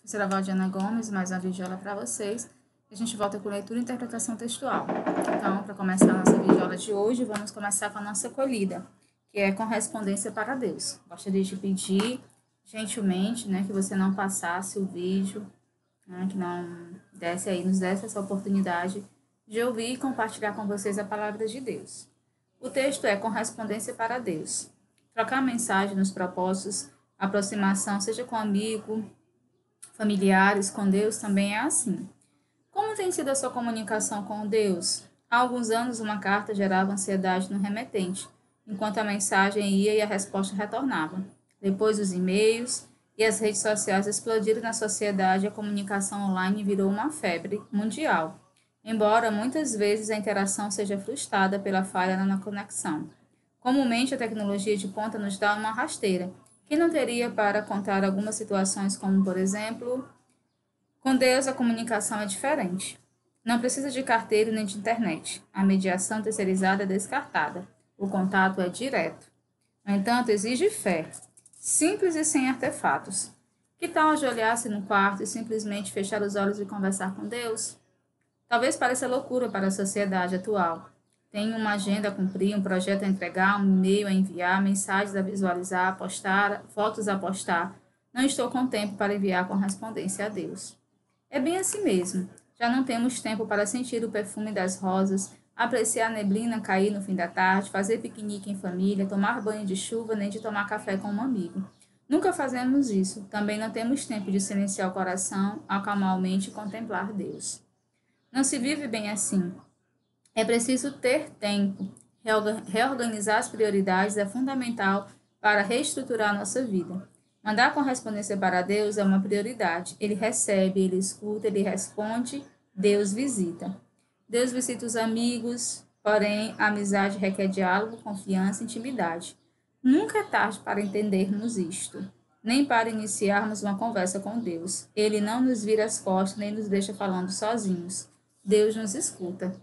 Professora Valdiana Gomes, mais uma videoaula para vocês. A gente volta com leitura e interpretação textual. Então, para começar a nossa videoaula de hoje, vamos começar com a nossa acolhida, que é correspondência para Deus. Gostaria de pedir, gentilmente, que você não passasse o vídeo, que não nos desse essa oportunidade de ouvir e compartilhar com vocês a palavra de Deus. O texto é correspondência para Deus. Trocar mensagem nos propósitos, aproximação, seja com amigo, familiares, com Deus, também é assim. Como tem sido a sua comunicação com Deus? Há alguns anos, uma carta gerava ansiedade no remetente, enquanto a mensagem ia e a resposta retornava. Depois, os e-mails e as redes sociais explodiram na sociedade e a comunicação online virou uma febre mundial, embora muitas vezes a interação seja frustrada pela falha na conexão. Comumente, a tecnologia de ponta nos dá uma rasteira, que não teria para contar algumas situações como, por exemplo, com Deus a comunicação é diferente. Não precisa de carteiro nem de internet. A mediação terceirizada é descartada. O contato é direto. No entanto, exige fé, simples e sem artefatos. Que tal ajoelhar-se no quarto e simplesmente fechar os olhos e conversar com Deus? Talvez pareça loucura para a sociedade atual. Tenho uma agenda a cumprir, um projeto a entregar, um e-mail a enviar, mensagens a visualizar, a postar, fotos a postar. Não estou com tempo para enviar correspondência a Deus. É bem assim mesmo. Já não temos tempo para sentir o perfume das rosas, apreciar a neblina cair no fim da tarde, fazer piquenique em família, tomar banho de chuva, nem de tomar café com um amigo. Nunca fazemos isso. Também não temos tempo de silenciar o coração, acalmar a mente e contemplar Deus. Não se vive bem assim. É preciso ter tempo. Reorganizar as prioridades é fundamental para reestruturar a nossa vida. Mandar correspondência para Deus é uma prioridade. Ele recebe, ele escuta, ele responde, Deus visita. Deus visita os amigos, porém a amizade requer diálogo, confiança e intimidade. Nunca é tarde para entendermos isto, nem para iniciarmos uma conversa com Deus. Ele não nos vira as costas, nem nos deixa falando sozinhos. Deus nos escuta.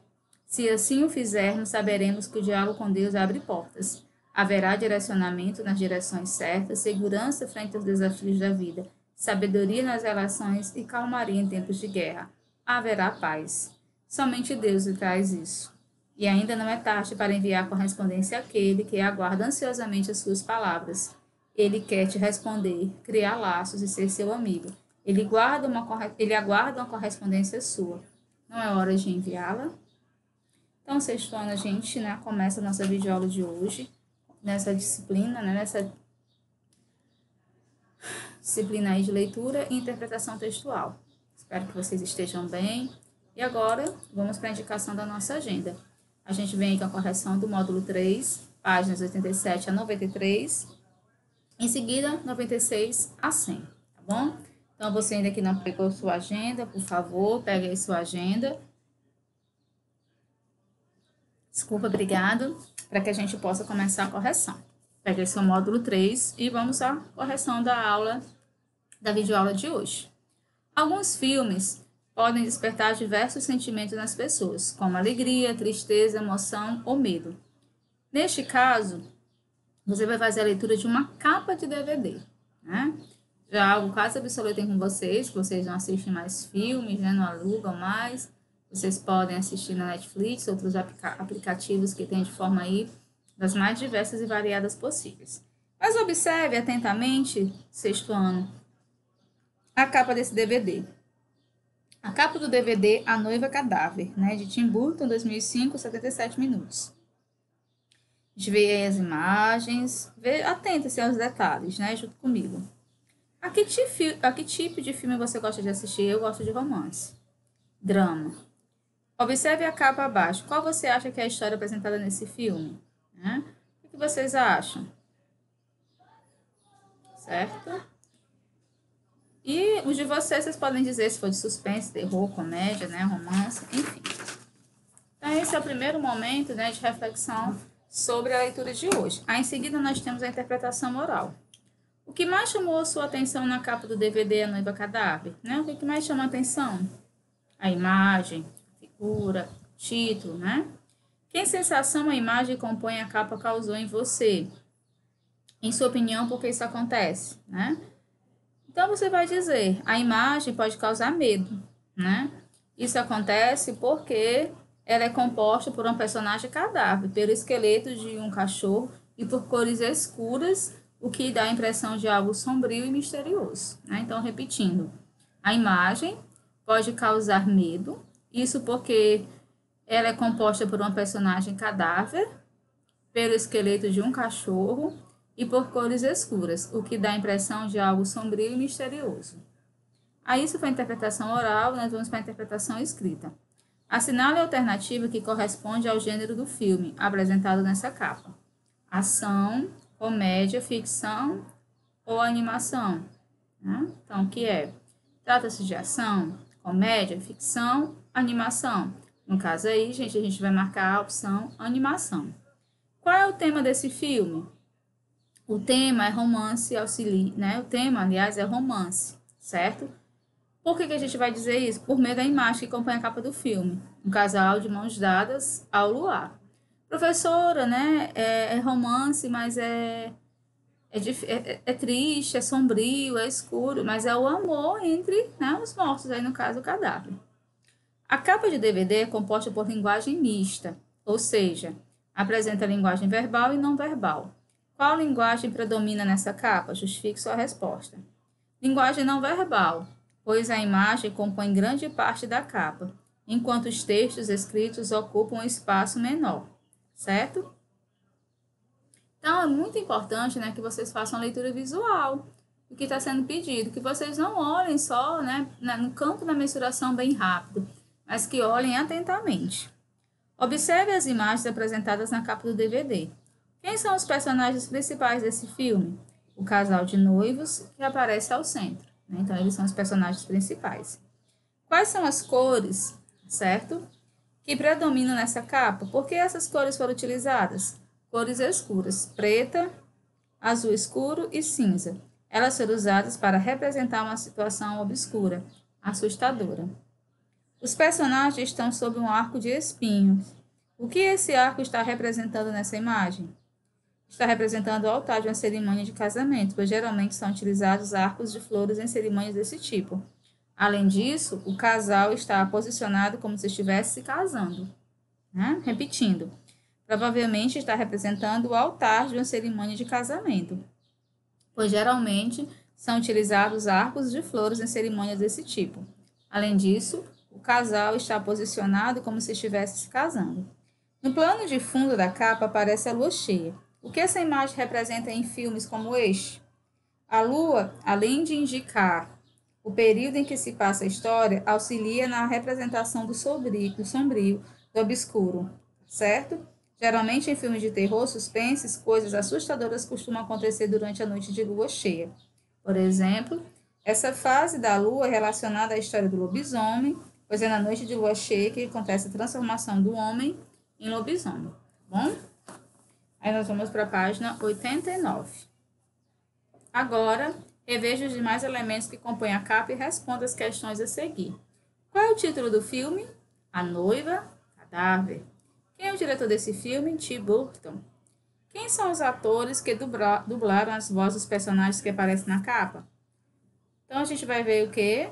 Se assim o fizermos, saberemos que o diálogo com Deus abre portas. Haverá direcionamento nas direções certas, segurança frente aos desafios da vida, sabedoria nas relações e calmaria em tempos de guerra. Haverá paz. Somente Deus lhe traz isso. E ainda não é tarde para enviar correspondência àquele que aguarda ansiosamente as suas palavras. Ele quer te responder, criar laços e ser seu amigo. Ele aguarda uma correspondência sua. Não é hora de enviá-la? Então, sexto ano, a gente começa a nossa videoaula de hoje, nessa disciplina, nessa disciplina aí de leitura e interpretação textual. Espero que vocês estejam bem. E agora, vamos para a indicação da nossa agenda. A gente vem com a correção do módulo 3, páginas 87 a 93, em seguida, 96 a 100, tá bom? Então, você ainda que não pegou sua agenda, por favor, pegue aí sua agenda. Desculpa, obrigado, para que a gente possa começar a correção. Pegue seu módulo 3 e vamos à correção da videoaula de hoje. Alguns filmes podem despertar diversos sentimentos nas pessoas, como alegria, tristeza, emoção ou medo. Neste caso, você vai fazer a leitura de uma capa de DVD, Já algo quase obsoleto com vocês, que vocês não assistem mais filmes, não alugam mais. Vocês podem assistir na Netflix, outros aplicativos que tem de forma aí das mais diversas e variadas possíveis. Mas observe atentamente, sexto ano, a capa desse DVD. A capa do DVD A Noiva Cadáver, de Tim Burton, 2005, 77 minutos. A gente vê aí as imagens, atenta-se aos detalhes, junto comigo. A que tipo de filme você gosta de assistir? Eu gosto de romance. Drama. Observe a capa abaixo. Qual você acha que é a história apresentada nesse filme? O que vocês acham? Certo? E os de vocês podem dizer se for de suspense, terror, comédia, romance, enfim. Então, esse é o primeiro momento de reflexão sobre a leitura de hoje. Aí, em seguida, nós temos a interpretação oral. O que mais chamou a sua atenção na capa do DVD A Noiva Cadáver? O que mais chama a atenção? A imagem, figura, título, Que sensação a imagem que compõe a capa causou em você? Em sua opinião, por que isso acontece, Então, você vai dizer, a imagem pode causar medo, né? Isso acontece porque ela é composta por um personagem cadáver, pelo esqueleto de um cachorro e por cores escuras, o que dá a impressão de algo sombrio e misterioso, né? Então, repetindo, a imagem pode causar medo, isso porque ela é composta por um personagem cadáver, pelo esqueleto de um cachorro e por cores escuras, o que dá a impressão de algo sombrio e misterioso. Aí isso foi a interpretação oral, nós vamos para a interpretação escrita. Assinale a alternativa que corresponde ao gênero do filme apresentado nessa capa. Ação, comédia, ficção ou animação. Né? Então, o que é? Trata-se de ação, comédia, ficção, animação. No caso aí, gente, a gente vai marcar a opção animação. Qual é o tema desse filme? O tema é romance auxiliar, né? O tema, aliás, é romance, certo? Por que a gente vai dizer isso? Por meio da imagem que acompanha a capa do filme. Um casal de mãos dadas ao luar. Professora, né? É romance, mas é triste, é sombrio, é escuro, mas é o amor entre, né, os mortos, aí no caso o cadáver. A capa de DVD é composta por linguagem mista, ou seja, apresenta linguagem verbal e não verbal. Qual linguagem predomina nessa capa? Justifique sua resposta. Linguagem não verbal, pois a imagem compõe grande parte da capa, enquanto os textos escritos ocupam um espaço menor, certo? Então, é muito importante, né, que vocês façam a leitura visual do que está sendo pedido, que vocês não olhem só, né, no campo da mensuração bem rápido, mas que olhem atentamente. Observe as imagens apresentadas na capa do DVD. Quem são os personagens principais desse filme? O casal de noivos que aparece ao centro, né? Então, eles são os personagens principais. Quais são as cores, certo? Que predominam nessa capa? Por que essas cores foram utilizadas? Cores escuras, preta, azul escuro e cinza. Elas foram usadas para representar uma situação obscura, assustadora. Os personagens estão sob um arco de espinhos. O que esse arco está representando nessa imagem? Está representando o altar de uma cerimônia de casamento, pois geralmente são utilizados arcos de flores em cerimônias desse tipo. Além disso, o casal está posicionado como se estivesse se casando, né? Repetindo, provavelmente está representando o altar de uma cerimônia de casamento, pois geralmente são utilizados arcos de flores em cerimônias desse tipo. Além disso, o casal está posicionado como se estivesse se casando. No plano de fundo da capa aparece a lua cheia. O que essa imagem representa em filmes como este? A lua, além de indicar o período em que se passa a história, auxilia na representação do sombrio, do obscuro, certo? Geralmente em filmes de terror, suspenses, coisas assustadoras costumam acontecer durante a noite de lua cheia. Por exemplo, essa fase da lua é relacionada à história do lobisomem, pois é na noite de lua cheia que acontece a transformação do homem em lobisomem, tá bom? Aí nós vamos para a página 89. Agora, reveja os demais elementos que compõem a capa e responda as questões a seguir. Qual é o título do filme? A Noiva, Cadáver. Quem é o diretor desse filme? Tim Burton. Quem são os atores que dublaram as vozes dos personagens que aparecem na capa? Então, a gente vai ver o que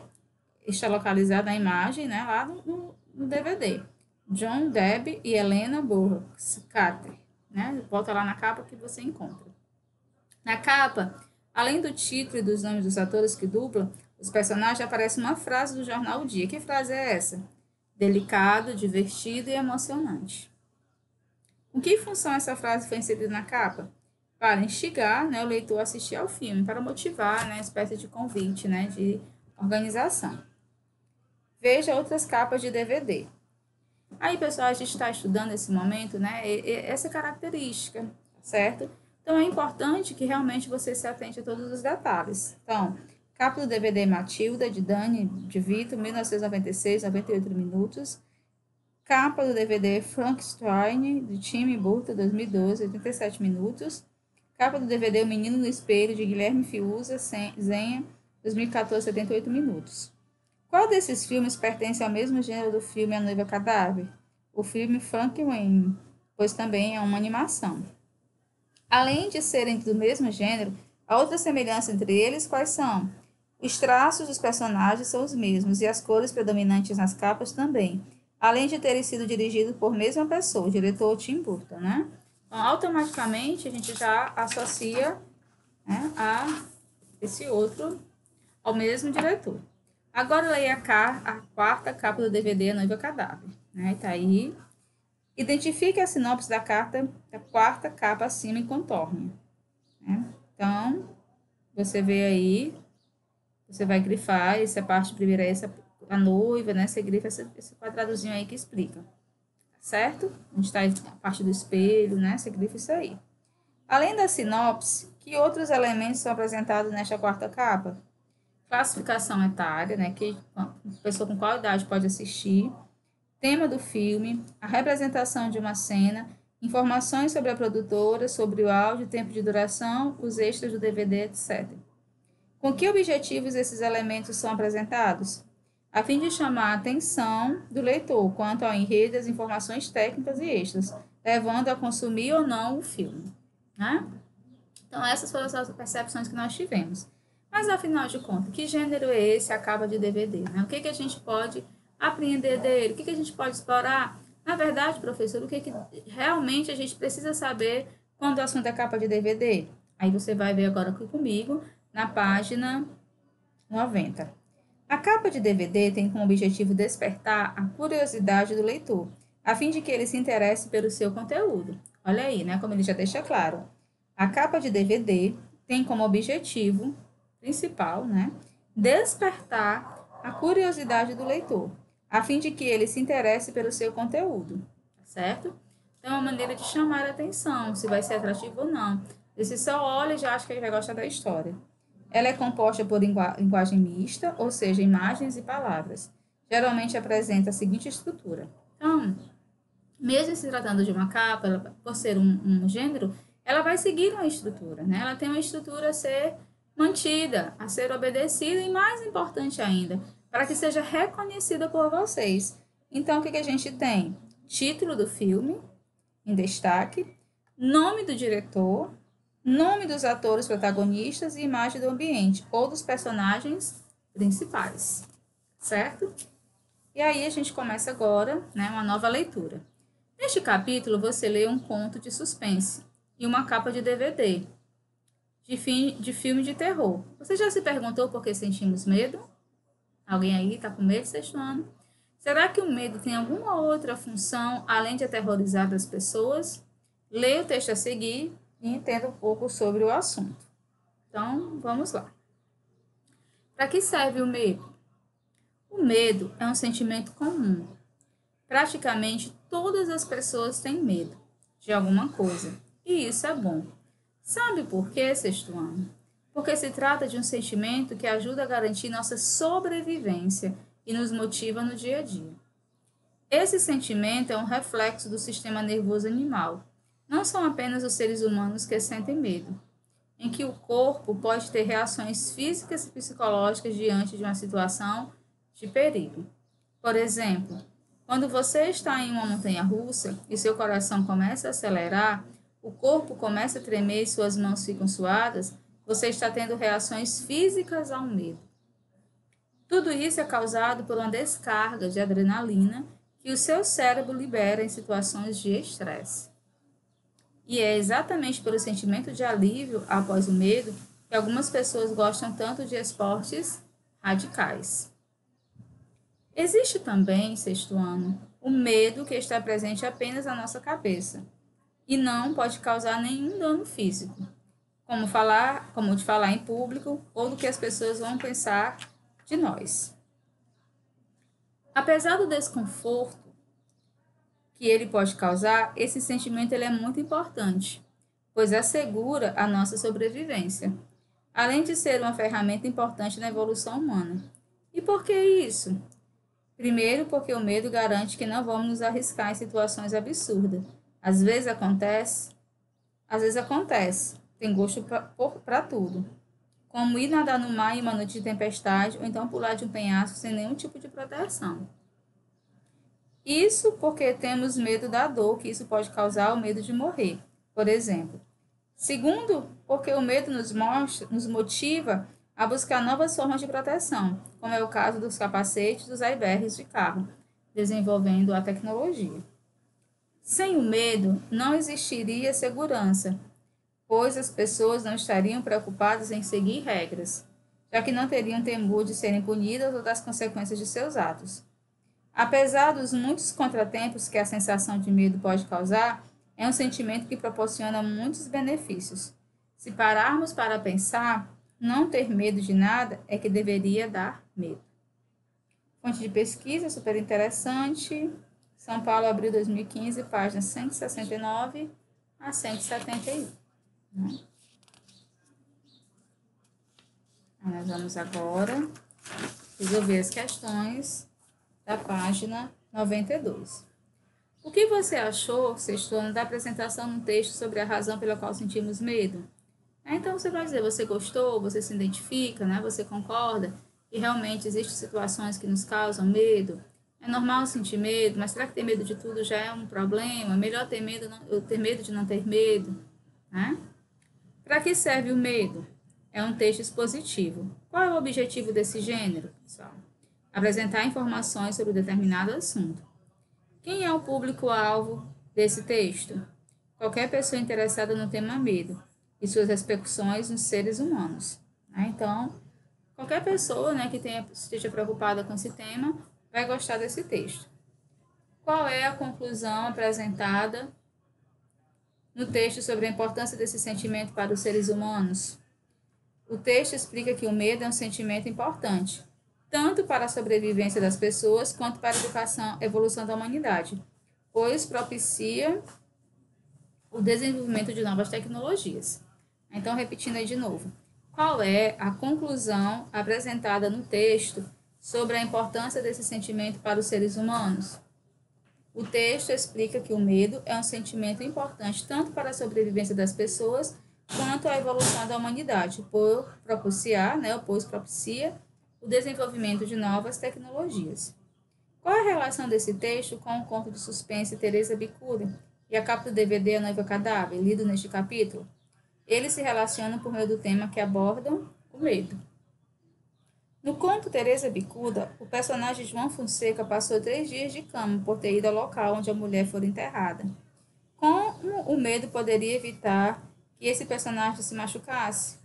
está localizado na imagem, né, lá no DVD. John Deb e Helena Bonham Carter. Né? Volta lá na capa que você encontra. Na capa, além do título e dos nomes dos atores que dublam, os personagens aparece uma frase do jornal O Dia. Que frase é essa? Delicado, divertido e emocionante. Com que função essa frase foi inserida na capa? Para instigar, né, o leitor a assistir ao filme, para motivar, né, uma espécie de convite, né, de organização. Veja outras capas de DVD. Aí, pessoal, a gente está estudando esse momento, né, essa característica, certo? Então, é importante que realmente você se atente a todos os detalhes. Então, capa do DVD Matilda, de Dani de Vito, 1996, 98 minutos. Capa do DVD Frankenstein, de Tim Burton, 2012, 87 minutos. Capa do DVD O Menino no Espelho, de Guilherme Fiuza, Zenha, 2014, 78 minutos. Qual desses filmes pertence ao mesmo gênero do filme A Noiva Cadáver? O filme Frankenweenie, pois também é uma animação. Além de serem do mesmo gênero, há outra semelhança entre eles, quais são? Os traços dos personagens são os mesmos e as cores predominantes nas capas também, além de terem sido dirigidos por mesma pessoa, o diretor Tim Burton, né? Então, automaticamente, a gente já associa, né, a esse outro, ao mesmo diretor. Agora, leia a quarta capa do DVD A Noiva Cadáver. Né? Tá aí. Identifique a sinopse da carta da quarta capa acima e contorne. Né? Então, você vê aí, você vai grifar, essa parte primeira é essa, a noiva, né? Você grifa esse quadradozinho aí que explica. Certo? Onde está a parte do espelho, né? Você grifa isso aí. Além da sinopse, que outros elementos são apresentados nesta quarta capa? Classificação etária, né? Que a pessoa com qual idade pode assistir. Tema do filme, a representação de uma cena, informações sobre a produtora, sobre o áudio, tempo de duração, os extras do DVD, etc. Com que objetivos esses elementos são apresentados? A fim de chamar a atenção do leitor quanto ao enredo e as informações técnicas e extras, levando a consumir ou não o filme. Né? Então, essas foram as percepções que nós tivemos. Mas, afinal de contas, que gênero é esse, a capa de DVD? Né? O que a gente pode aprender dele? O que a gente pode explorar? Na verdade, professor, o que realmente a gente precisa saber quando o assunto é capa de DVD? Aí você vai ver agora aqui comigo, na página 90. A capa de DVD tem como objetivo despertar a curiosidade do leitor, a fim de que ele se interesse pelo seu conteúdo. Olha aí, né? Como ele já deixa claro. A capa de DVD tem como objetivo principal, né? Despertar a curiosidade do leitor, a fim de que ele se interesse pelo seu conteúdo, certo? Então, é uma maneira de chamar a atenção, se vai ser atrativo ou não. E se só olha e já acha que ele vai gostar da história. Ela é composta por linguagem mista, ou seja, imagens e palavras. Geralmente apresenta a seguinte estrutura. Então, mesmo se tratando de uma capa, ela, por ser um gênero, ela vai seguir uma estrutura, né? Ela tem uma estrutura a ser mantida, a ser obedecida e, mais importante ainda, para que seja reconhecida por vocês. Então, o que a gente tem? Título do filme, em destaque, nome do diretor, nome dos atores protagonistas e imagem do ambiente ou dos personagens principais, certo? E aí a gente começa agora, né, uma nova leitura. Neste capítulo, você lê um conto de suspense e uma capa de DVD de filme de terror. Você já se perguntou por que sentimos medo? Alguém aí está com medo, sexto ano? Será que o medo tem alguma outra função além de aterrorizar as pessoas? Leia o texto a seguir e entenda um pouco sobre o assunto. Então, vamos lá. Para que serve o medo? O medo é um sentimento comum. Praticamente todas as pessoas têm medo de alguma coisa, e isso é bom. Sabe por quê, sexto ano? Porque se trata de um sentimento que ajuda a garantir nossa sobrevivência e nos motiva no dia a dia. Esse sentimento é um reflexo do sistema nervoso animal. Não são apenas os seres humanos que sentem medo, em que o corpo pode ter reações físicas e psicológicas diante de uma situação de perigo. Por exemplo, quando você está em uma montanha-russa e seu coração começa a acelerar, o corpo começa a tremer e suas mãos ficam suadas, você está tendo reações físicas ao medo. Tudo isso é causado por uma descarga de adrenalina que o seu cérebro libera em situações de estresse. E é exatamente pelo sentimento de alívio após o medo que algumas pessoas gostam tanto de esportes radicais. Existe também, sexto ano, o medo que está presente apenas na nossa cabeça e não pode causar nenhum dano físico, como de falar em público ou do que as pessoas vão pensar de nós. Apesar do desconforto que ele pode causar, esse sentimento ele é muito importante, pois assegura a nossa sobrevivência, além de ser uma ferramenta importante na evolução humana. E por que isso? Primeiro, porque o medo garante que não vamos nos arriscar em situações absurdas. Às vezes acontece, tem gosto para tudo, como ir nadar no mar em uma noite de tempestade ou então pular de um penhasco sem nenhum tipo de proteção. Isso porque temos medo da dor que isso pode causar, o medo de morrer, por exemplo. Segundo, porque o medo nos motiva a buscar novas formas de proteção, como é o caso dos capacetes dos airbags de carro, desenvolvendo a tecnologia. Sem o medo, não existiria segurança, pois as pessoas não estariam preocupadas em seguir regras, já que não teriam temor de serem punidas ou das consequências de seus atos. Apesar dos muitos contratempos que a sensação de medo pode causar, é um sentimento que proporciona muitos benefícios. Se pararmos para pensar, não ter medo de nada é que deveria dar medo. Fonte de pesquisa super interessante. São Paulo, abril 2015, páginas 169 a 171. Nós vamos agora resolver as questões da página 92. O que você achou, sexto ano, da apresentação no texto sobre a razão pela qual sentimos medo? Então, você vai dizer, você gostou, você se identifica, né? Você concorda que realmente existem situações que nos causam medo? É normal sentir medo, mas será que ter medo de tudo já é um problema? É melhor ter medo de não ter medo, né? Para que serve o medo? É um texto expositivo. Qual é o objetivo desse gênero, pessoal? Apresentar informações sobre um determinado assunto. Quem é o público-alvo desse texto? Qualquer pessoa interessada no tema medo e suas repercussões nos seres humanos. Então, qualquer pessoa, que esteja preocupada com esse tema vai gostar desse texto. Qual é a conclusão apresentada no texto sobre a importância desse sentimento para os seres humanos? O texto explica que o medo é um sentimento importante, tanto para a sobrevivência das pessoas quanto para a evolução da humanidade, pois propicia o desenvolvimento de novas tecnologias. Então, repetindo aí de novo. Qual é a conclusão apresentada no texto sobre a importância desse sentimento para os seres humanos? O texto explica que o medo é um sentimento importante tanto para a sobrevivência das pessoas quanto à evolução da humanidade, pois propicia o desenvolvimento de novas tecnologias. Qual é a relação desse texto com o conto de suspense Teresa Bicuda e a capa do DVD A Noiva Cadáver, lido neste capítulo? Eles se relacionam por meio do tema que abordam o medo. No conto Teresa Bicuda, o personagem João Fonseca passou 3 dias de cama por ter ido ao local onde a mulher fora enterrada. Como o medo poderia evitar que esse personagem se machucasse?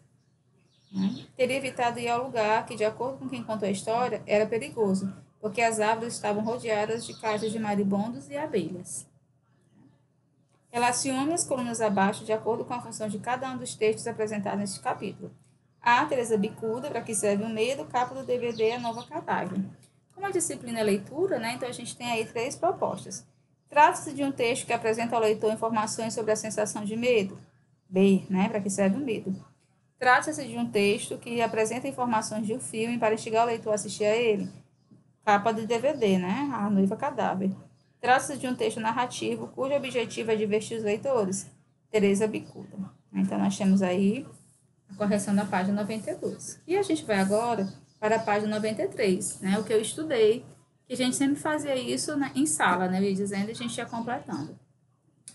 Teria evitado ir ao lugar que, de acordo com quem contou a história, era perigoso, porque as árvores estavam rodeadas de caixas de maribondos e abelhas. Relacione as colunas abaixo de acordo com a função de cada um dos textos apresentados neste capítulo. A. Teresa Bicuda, para que serve o medo, capa do DVD A Nova Cadáver. Como a disciplina é leitura, então a gente tem aí 3 propostas. Trata-se de um texto que apresenta ao leitor informações sobre a sensação de medo. B, para que serve o medo. Trata-se de um texto que apresenta informações de um filme para instigar o leitor a assistir a ele. Capa do DVD, A Noiva Cadáver. Trata-se de um texto narrativo cujo objetivo é divertir os leitores. Teresa Bicuda. Então, nós temos aí a correção da página 92. E a gente vai agora para a página 93, o que eu estudei, que a gente sempre fazia isso em sala, eu ia dizendo e a gente ia completando.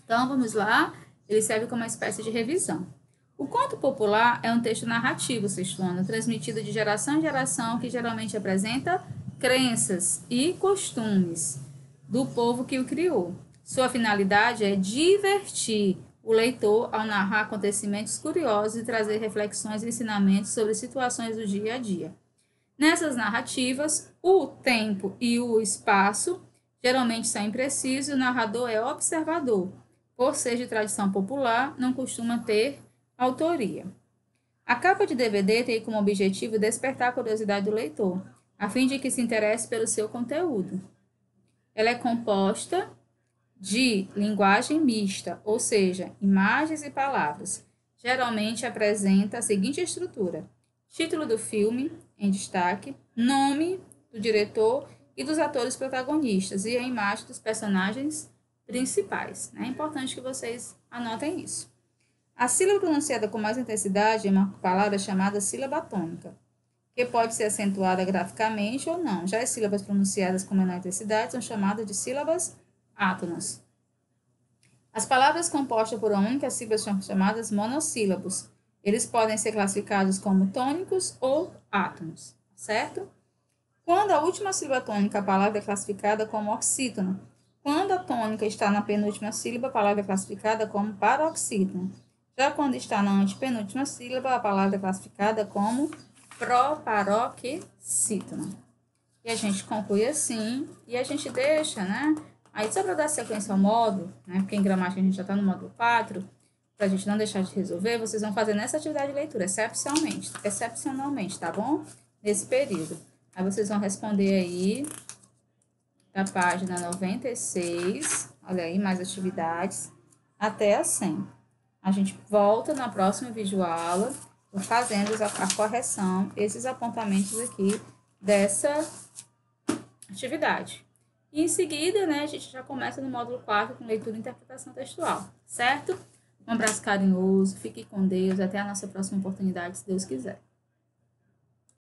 Então, vamos lá. Ele serve como uma espécie de revisão. O conto popular é um texto narrativo, sexto ano, transmitido de geração em geração, que geralmente apresenta crenças e costumes do povo que o criou. Sua finalidade é divertir o leitor ao narrar acontecimentos curiosos e trazer reflexões e ensinamentos sobre situações do dia a dia. Nessas narrativas, o tempo e o espaço geralmente são imprecisos e o narrador é observador. Por ser de tradição popular, não costuma ter autoria. A capa de DVD tem como objetivo despertar a curiosidade do leitor, a fim de que se interesse pelo seu conteúdo. Ela é composta de linguagem mista, ou seja, imagens e palavras. Geralmente apresenta a seguinte estrutura: título do filme, em destaque, nome do diretor e dos atores protagonistas e a imagem dos personagens principais. É importante que vocês anotem isso. A sílaba pronunciada com mais intensidade é uma palavra chamada sílaba tônica, que pode ser acentuada graficamente ou não. Já as sílabas pronunciadas com menor intensidade são chamadas de sílabas átonas. As palavras compostas por uma única sílaba são chamadas monossílabos. Eles podem ser classificados como tônicos ou átonos, certo? Quando a última sílaba tônica, a palavra é classificada como oxítono. Quando a tônica está na penúltima sílaba, a palavra é classificada como paroxítono. Já quando está na antepenúltima sílaba, a palavra é classificada como proparoxítono. E a gente conclui assim, e a gente deixa, né? Aí, só para dar sequência ao módulo, né? Porque em gramática a gente já está no módulo 4, para a gente não deixar de resolver, vocês vão fazer nessa atividade de leitura, excepcionalmente, tá bom? Nesse período. Aí vocês vão responder aí da página 96, olha aí, mais atividades, até a 100. A gente volta na próxima videoaula, fazendo a correção, esses apontamentos aqui dessa atividade. E em seguida, né, a gente já começa no módulo 4 com leitura e interpretação textual, certo? Um abraço carinhoso, fique com Deus, até a nossa próxima oportunidade, se Deus quiser.